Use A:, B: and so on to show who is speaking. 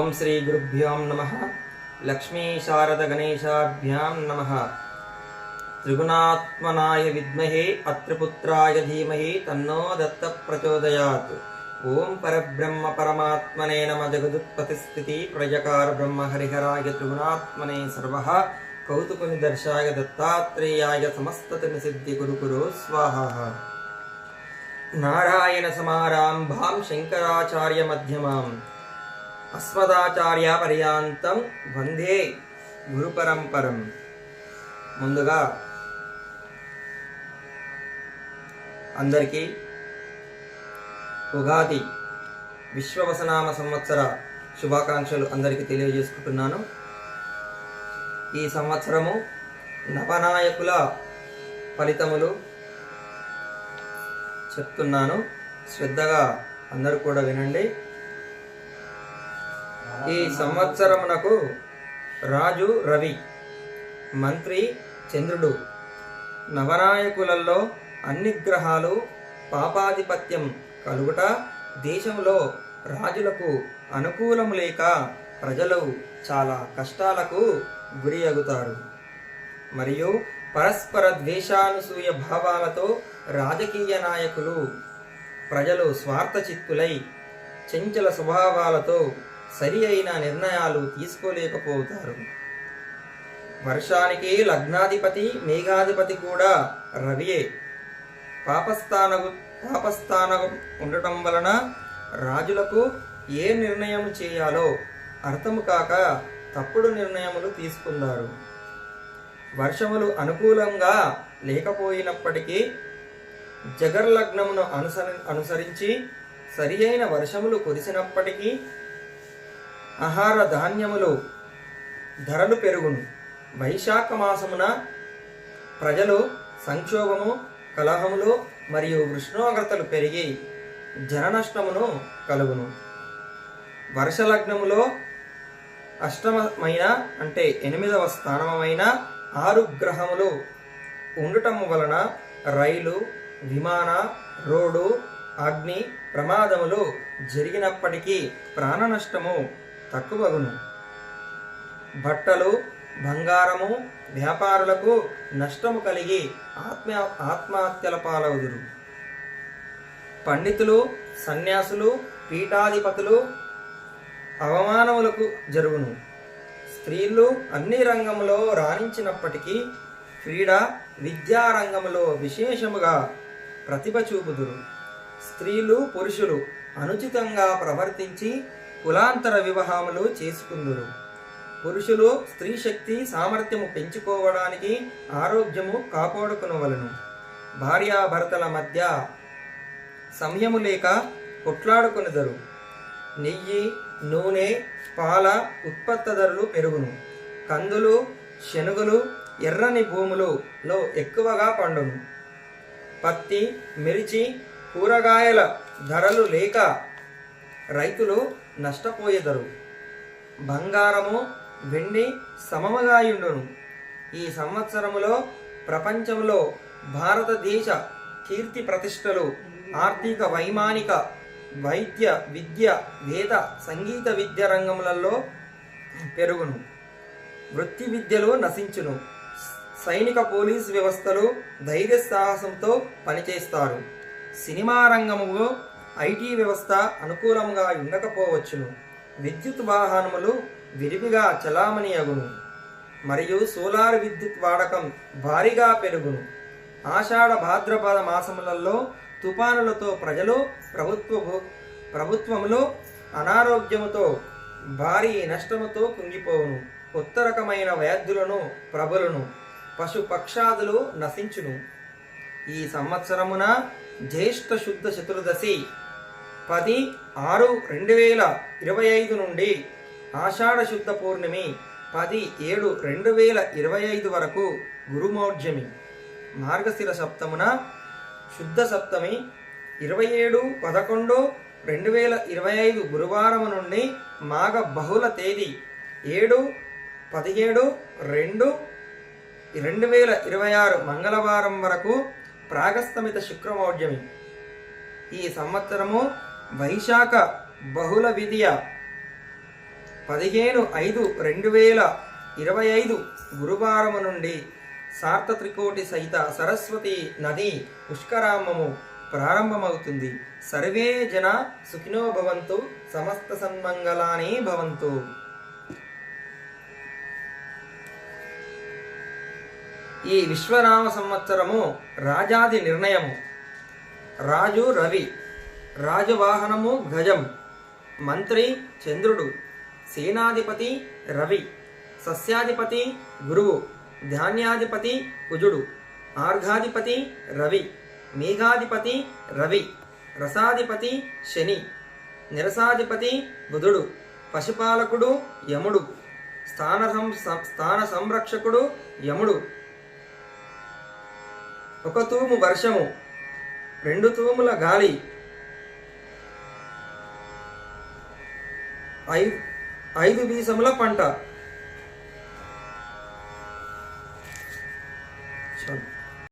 A: ఓం శ్రీ గురుభ్యో నమః. లక్ష్మీ శారద గణేశాభ్యాం నమః. త్రిగుణాత్మనాయ విద్మహే అత్రిపుత్రాయ ధీమహి తన్నో దత్త ప్రచోదయాత్. ఓం పరబ్రహ్మ పరమాత్మనే నమ. జగదుత్పత్తిస్థితి ప్రళయకార బ్రహ్మ హరిహరాయ త్రిగుణాత్మనే సర్వః కౌతుక నిదర్శాయ దత్తాత్రేయాయ సమస్తతిని సిద్ధి కురు కురు స్వాహా. నారాయణ సమారంభాం శంకరాచార్య మధ్యమాం అస్మదాచార్య పర్యాంతం వందే గురు పరంపరం. ముందుగా అందరికీ ఉగాది విశ్వవసనామ సంవత్సర శుభాకాంక్షలు అందరికీ తెలియజేసుకుంటున్నాను. ఈ సంవత్సరము నవనాయకుల ఫలితములు చెప్తున్నాను, శ్రద్ధగా అందరూ కూడా వినండి. ఈ సంవత్సరమునకు రాజు రవి, మంత్రి చంద్రుడు, నవనాయకులలో అన్ని గ్రహాలు పాపాధిపత్యం కలుగుట, దేశంలో రాజులకు అనుకూలము లేక ప్రజలు చాలా కష్టాలకు గురి అగుతారు. మరియు పరస్పర ద్వేషానుసూయ భావాలతో రాజకీయ నాయకులు, ప్రజలు స్వార్థచిత్తులై చంచల స్వభావాలతో సరి అయిన నిర్ణయాలు తీసుకోలేకపోతారు. వర్షానికి లగ్నాధిపతి మేఘాధిపతి కూడా రవియే. పాపస్థానం ఉండటం వలన రాజులకు ఏ నిర్ణయం చేయాలో అర్థము కాక తప్పుడు నిర్ణయములు తీసుకున్నారు. వర్షములు అనుకూలంగా లేకపోయినప్పటికీ జగర్లగ్నమును అనుసరించి సరి అయిన వర్షములు కురిసినప్పటికీ ఆహార ధాన్యములు ధరలు పెరుగును. వైశాఖ మాసమున ప్రజలు సంక్షోభము, కలహములు మరియు ఉష్ణోగ్రతలు పెరిగి జననష్టమును కలుగును. వర్షలగ్నములో అష్టమైన అంటే 8వ స్థానమైన 6 గ్రహములు ఉండటం వలన రైలు, విమాన, రోడ్డు, అగ్ని ప్రమాదములు జరిగినప్పటికీ ప్రాణ నష్టము తక్కువగును. బట్టలు, బంగారము వ్యాపారులకు నష్టము కలిగి ఆత్మహత్యల పాలవుదురు. పండితులు, సన్యాసులు, పీఠాధిపతులు అవమానములకు జరుగును. స్త్రీలు అన్ని రంగములో రాణించినప్పటికీ క్రీడా, విద్యారంగములో విశేషముగా ప్రతిభ చూపుదురు. స్త్రీలు, పురుషులు అనుచితంగా ప్రవర్తించి కులాంతర వివాహములు చేసుకుందురు. పురుషులు స్త్రీ శక్తి సామర్థ్యము పెంచుకోవడానికి ఆరోగ్యము కాపాడుకునవలను. భార్యాభర్తల మధ్య సమయము లేక కొట్లాడుకొనిదరు. నెయ్యి, నూనె, పాల ఉత్పత్తి ధరలు పెరుగును. కందులు, శనుగులు ఎర్రని భూములలో ఎక్కువగా పండును. పత్తి, మిర్చి, కూరగాయల ధరలు లేక రైతులు నష్టపోయేదరు. బంగారము, వెండి సమముగాయుండును. ఈ సంవత్సరములో ప్రపంచంలో భారతదేశ కీర్తి ప్రతిష్టలు ఆర్థిక, వైమానిక, వైద్య, విద్య, వేద, సంగీత విద్య రంగములలో పెరుగును. వృత్తి విద్యలు నశించును. సైనిక, పోలీస్ వ్యవస్థలు ధైర్య సాహసంతో పనిచేస్తారు. సినిమా రంగములో ఐటీ వ్యవస్థ అనుకూలంగా ఉండకపోవచ్చును. విద్యుత్ వాహనములు విరివిగా చలామణి అగును. మరియు సోలార్ విద్యుత్ వాడకం భారీగా పెరుగును. ఆషాఢ, భాద్రపద మాసములలో తుఫానులతో ప్రజలు, ప్రభుత్వములు అనారోగ్యముతో భారీ నష్టముతో కుంగిపోవును. కొత్త రకమైన వ్యాధులను ప్రబలును. పశు పక్షాదులు నశించును. ఈ సంవత్సరమున జ్యేష్ఠ శుద్ధ చతుర్దశి 10/6/2025 నుండి ఆషాఢ శుద్ధ పౌర్ణమి 10/7/2025 వరకు గురుమౌఢ్యమి. మార్గశిర సప్తమున శుద్ధ సప్తమి 27/11/2025 గురువారం నుండి మాఘ బహుళ తేదీ 7/17/2/2026 మంగళవారం వరకు ప్రాగస్తమిత శుక్రమౌఢ్యమి. ఈ సంవత్సరము వైశాఖ బహుళ విధియ 15/5/2025 గురువారము నుండి సార్త త్రికోటి సహిత సరస్వతి నది పుష్కరామము ప్రారంభమవుతుంది. సర్వే జన సుఖినో భవంతు, సమస్త సన్మంగళాని భవంతు. ఈ విశ్వనామ సంవత్సరము రాజాది నిర్ణయము. రాజు రవి, రాజవాహనము గజం, మంత్రి చంద్రుడు, సేనాధిపతి రవి, సస్యాధిపతి గురువు, ధాన్యాధిపతి కుజుడు, ఆర్ఘాధిపతి రవి, మేఘాధిపతి రవి, రసాధిపతి శని, నిరసాధిపతి బుధుడు, పశుపాలకుడు యముడు, స్థాన సంరక్షకుడు యముడు. 1 తూము వర్షము, 2 తూముల గాలి, 5 వీసముల పంట.